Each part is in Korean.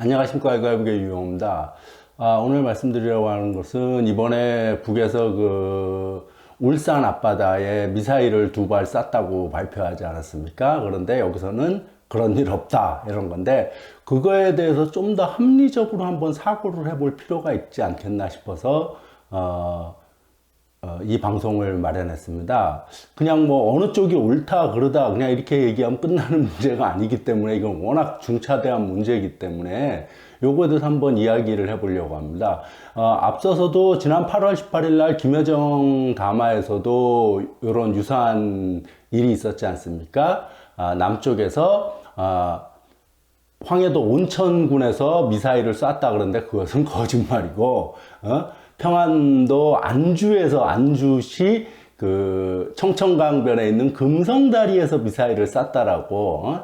안녕하십니까. 알고알고의 유용입니다. 오늘 말씀드리려고 하는 것은 이번에 북에서 울산 앞바다에 미사일을 2발 쐈다고 발표하지 않았습니까? 그런데 여기서는 그런 일 없다 이런 건데, 그거에 대해서 좀 더 합리적으로 한번 사고를 해볼 필요가 있지 않겠나 싶어서 이 방송을 마련했습니다. 그냥 뭐 어느 쪽이 옳다 그러다 그냥 이렇게 얘기하면 끝나는 문제가 아니기 때문에, 이건 워낙 중차대한 문제이기 때문에 요거에 대해서 한번 이야기를 해보려고 합니다. 앞서서도 지난 8월 18일 날 김여정 담화에서도 이런 유사한 일이 있었지 않습니까? 남쪽에서 황해도 온천군에서 미사일을 쐈다 그러는데 그것은 거짓말이고, 평안도 안주시 청천강변에 있는 금성다리에서 미사일을 쐈다라고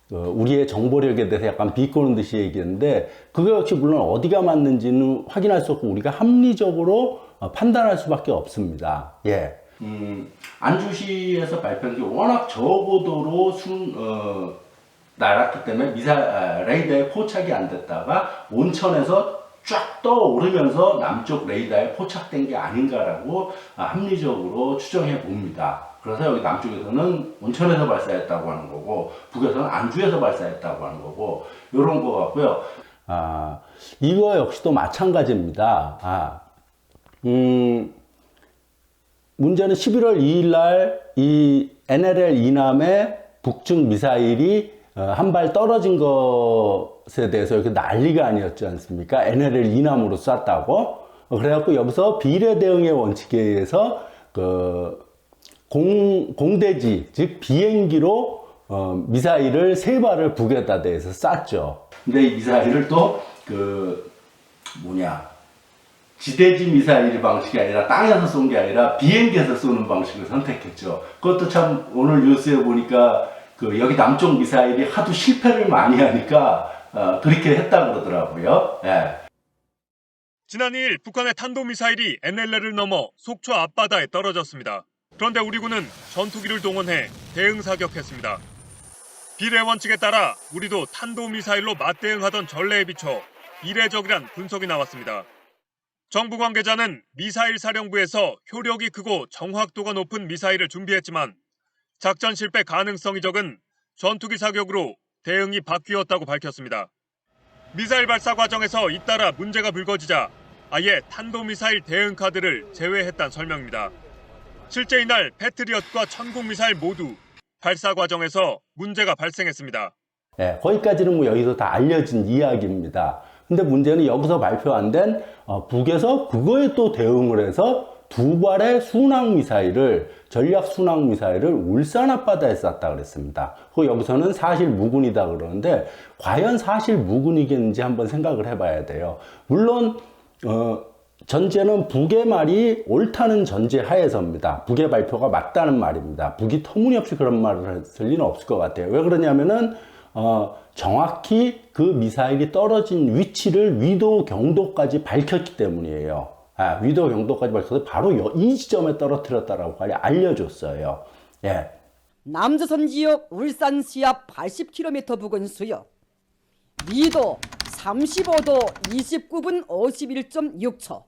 우리의 정보력에 대해서 약간 비꼬는 듯이 얘기했는데, 그거 역시 물론 어디가 맞는지는 확인할 수 없고 우리가 합리적으로 판단할 수밖에 없습니다. 예. 안주시에서 발표한 게 워낙 저고도로 날았기 때문에 레이더에 포착이 안 됐다가 온천에서 쫙 떠오르면서 남쪽 레이더에 포착된 게 아닌가라고 합리적으로 추정해 봅니다. 그래서 여기 남쪽에서는 온천에서 발사했다고 하는 거고, 북에서는 안주에서 발사했다고 하는 거고, 요런 거 같고요. 이거 역시도 마찬가지입니다. 문제는 11월 2일 날 이 NLL 이남의 북측 미사일이 한 발 떨어진 것에 대해서 이렇게 난리가 아니었지 않습니까? NLL 이남으로 쐈다고. 그래갖고 여기서 비례 대응의 원칙에 의해서 공대지, 즉 비행기로 미사일을 3발을 북에다 대해서 쐈죠. 근데 이 미사일을 또 지대지 미사일 방식이 아니라 땅에서 쏜 게 아니라 비행기에서 쏘는 방식을 선택했죠. 그것도 참 오늘 뉴스에 보니까 여기 남쪽 미사일이 하도 실패를 많이 하니까 그렇게 했다 그러더라고요. 예. 지난 2일 북한의 탄도미사일이 NLL을 넘어 속초 앞바다에 떨어졌습니다. 그런데 우리 군은 전투기를 동원해 대응 사격했습니다. 비례 원칙에 따라 우리도 탄도미사일로 맞대응하던 전례에 비춰 이례적이란 분석이 나왔습니다. 정부 관계자는 미사일 사령부에서 효력이 크고 정확도가 높은 미사일을 준비했지만 작전 실패 가능성이 적은 전투기 사격으로 대응이 바뀌었다고 밝혔습니다. 미사일 발사 과정에서 잇따라 문제가 불거지자 아예 탄도미사일 대응 카드를 제외했다는 설명입니다. 실제 이날 패트리엇과 천국 미사일 모두 발사 과정에서 문제가 발생했습니다. 네, 거기까지는 뭐 여기서 다 알려진 이야기입니다. 근데 문제는 여기서 발표 안 된 북에서 그거에 또 대응을 해서 2발의 전략 순항 미사일을 울산 앞바다에 쐈다 그랬습니다. 여기서는 사실 무근이다 그러는데, 과연 사실 무근이겠는지 한번 생각을 해봐야 돼요. 물론 전제는 북의 말이 옳다는 전제 하에서입니다. 북의 발표가 맞다는 말입니다. 북이 터무니없이 그런 말을 했을 리는 없을 것 같아요. 왜 그러냐면은 정확히 그 미사일이 떨어진 위치를 위도 경도까지 밝혔기 때문이에요. 위도 경도까지 밝혀서 바로 이 지점에 떨어뜨렸다라고 알려줬어요. 예. 남조선 지역 울산 시압 80km 부근 수역, 위도 35도 29분 51.6초,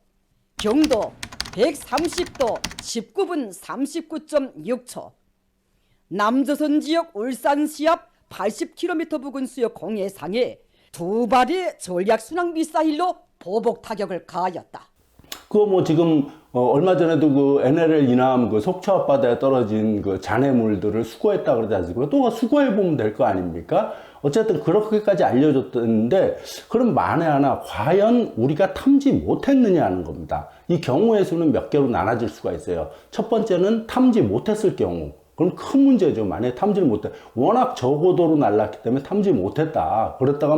경도 130도 19분 39.6초, 남조선 지역 울산 시압 80km 부근 수역 공해상에 2발의 전략 순항 미사일로 보복 타격을 가하였다. 지금 얼마 전에도 NLL 이남 속초 앞바다에 떨어진 잔해물들을 수거했다 그러지 않습니까? 또 수거해 보면 될 거 아닙니까? 어쨌든 그렇게까지 알려줬는데, 그럼 만에 하나 과연 우리가 탐지 못했느냐는 겁니다. 이 경우의 수는 몇 개로 나눠질 수가 있어요. 첫 번째는 탐지 못했을 경우. 그럼 큰 문제죠. 만약에 탐지를 못해. 워낙 저고도로 날랐기 때문에 탐지 못했다. 그랬다가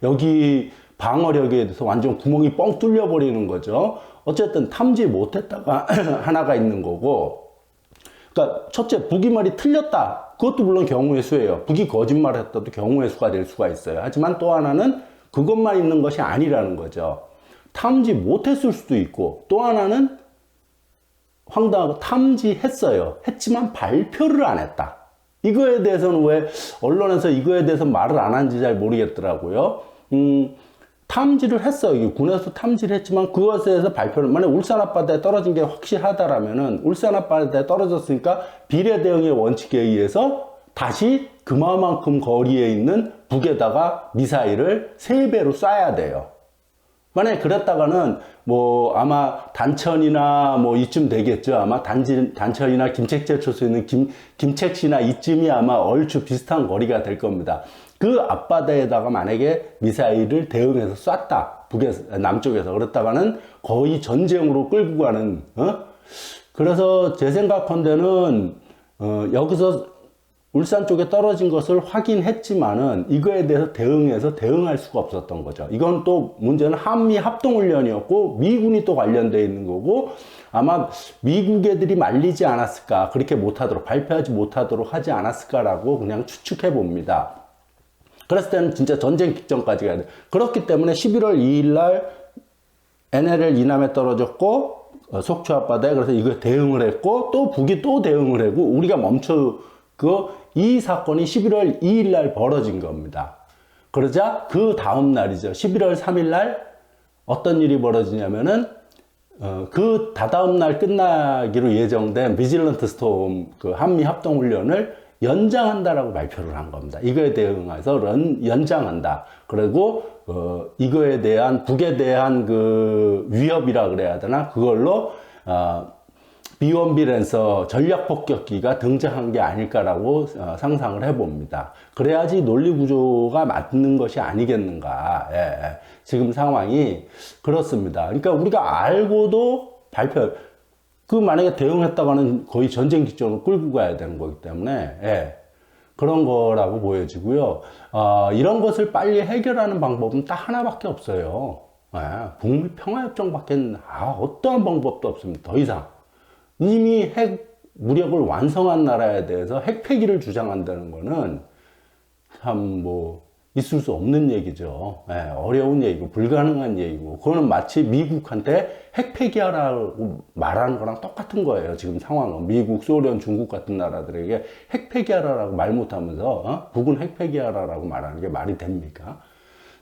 여기 방어력에 대해서 완전 구멍이 뻥 뚫려버리는 거죠. 어쨌든 탐지 못했다가 하나가 있는 거고, 그러니까 첫째, 북이 말이 틀렸다. 그것도 물론 경우의 수예요. 북이 거짓말을 했다도 경우의 수가 될 수가 있어요. 하지만 또 하나는 그것만 있는 것이 아니라는 거죠. 탐지 못했을 수도 있고, 또 하나는 황당하고 탐지했어요. 했지만 발표를 안 했다. 이거에 대해서는 왜 언론에서 이거에 대해서 말을 안 한지 잘 모르겠더라고요. 탐지를 했어요. 이게 군에서 탐지를 했지만 그것에 대해서 발표를, 만약 울산 앞바다에 떨어진 게 확실하다라면은 울산 앞바다에 떨어졌으니까 비례 대응의 원칙에 의해서 다시 그만큼 거리에 있는 북에다가 미사일을 3배로 쏴야 돼요. 만약에 그랬다가는 뭐 아마 단천이나 뭐 이쯤 되겠죠. 아마 단천이나 김책제 초소에 있는 김책시나 이쯤이 아마 얼추 비슷한 거리가 될 겁니다. 그 앞바다에다가 만약에 미사일을 대응해서 쐈다. 남쪽에서. 그랬다가는 거의 전쟁으로 끌고 가는, 그래서 제 생각컨대는, 여기서 울산 쪽에 떨어진 것을 확인했지만은 이거에 대해서 대응할 수가 없었던 거죠. 이건 또 문제는 한미 합동훈련이었고 미군이 또 관련되어 있는 거고 아마 미국 애들이 말리지 않았을까, 그렇게 못하도록, 발표하지 못하도록 하지 않았을까라고 그냥 추측해 봅니다. 그랬을 때는 진짜 전쟁 직전까지 가야 돼. 그렇기 때문에 11월 2일 날 NLL 이남에 떨어졌고 속초 앞바다에, 그래서 이거 대응을 했고 또 북이 또 대응을 하고 우리가 이 사건이 11월 2일 날 벌어진 겁니다. 그러자 그 다음 날이죠. 11월 3일 날 어떤 일이 벌어지냐면은 그 다다음 날 끝나기로 예정된 비질런트 스톰 그 한미 합동 훈련을 연장한다라고 발표를 한 겁니다. 이거에 대응해서 연장한다. 그리고 이거에 대한 북에 대한 그 위협이라 그래야 되나? 그걸로 B1B 랜서 전략 폭격기가 등장한 게 아닐까라고 상상을 해봅니다. 그래야지 논리 구조가 맞는 것이 아니겠는가. 예. 지금 상황이 그렇습니다. 그러니까 우리가 알고도 만약에 대응했다가는 거의 전쟁 직전으로 끌고 가야 되는 거기 때문에, 예. 그런 거라고 보여지고요. 이런 것을 빨리 해결하는 방법은 딱 하나밖에 없어요. 예. 북미 평화협정밖에 어떠한 방법도 없습니다. 더 이상. 이미 핵 무력을 완성한 나라에 대해서 핵폐기를 주장한다는 거는 참 있을 수 없는 얘기죠. 어려운 얘기고 불가능한 얘기고, 그거는 마치 미국한테 핵폐기하라고 말하는 거랑 똑같은 거예요. 지금 상황은 미국, 소련, 중국 같은 나라들에게 핵폐기하라고 말 못하면서 북은 핵폐기하라고 말하는 게 말이 됩니까?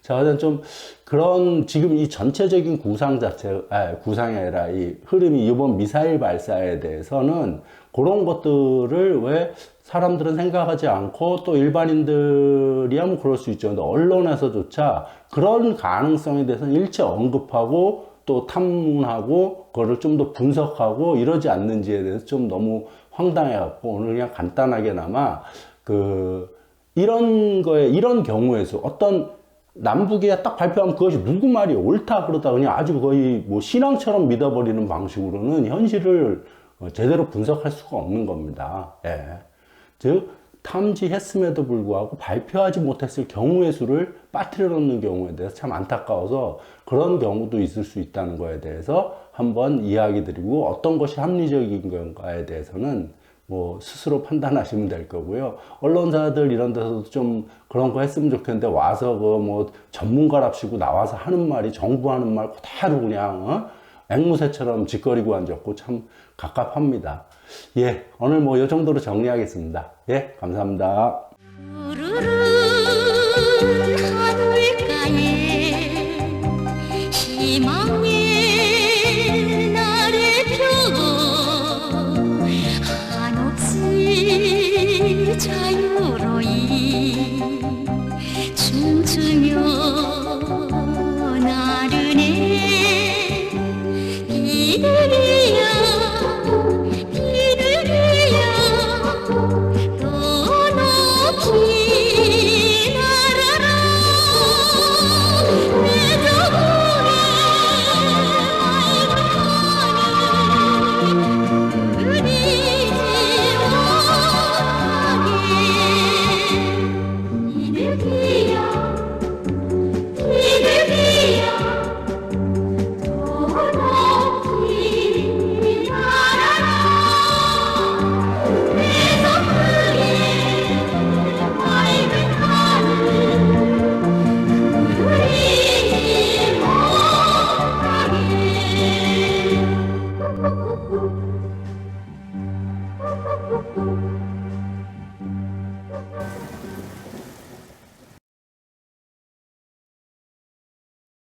자, 그래서 좀 그런 지금 이 전체적인 구상이 아니라 이 흐름이 이번 미사일 발사에 대해서는 그런 것들을 왜 사람들은 생각하지 않고 또 일반인들이야 뭐 그럴 수 있죠. 근데 언론에서조차 그런 가능성에 대해서는 일체 언급하고 또 탐문하고 그거를 좀 더 분석하고 이러지 않는지에 대해서 좀 너무 황당해갖고 오늘 그냥 간단하게나마 이런 경우에서 어떤 남북이 딱 발표하면 그것이 누구 말이 옳다 그러다 그냥 아주 거의 신앙처럼 믿어버리는 방식으로는 현실을 제대로 분석할 수가 없는 겁니다. 예. 즉 탐지했음에도 불구하고 발표하지 못했을 경우의 수를 빠뜨려 놓는 경우에 대해서 참 안타까워서 그런 경우도 있을 수 있다는 거에 대해서 한번 이야기 드리고, 어떤 것이 합리적인 건가에 대해서는 스스로 판단하시면 될 거고요. 언론사들 이런 데서도 좀 그런 거 했으면 좋겠는데 와서 전문가랍시고 나와서 하는 말이 정부 하는 말 그대로 그냥 앵무새처럼 짓거리고 앉았고 참 갑갑합니다. 예, 오늘 이 정도로 정리하겠습니다. 예, 감사합니다.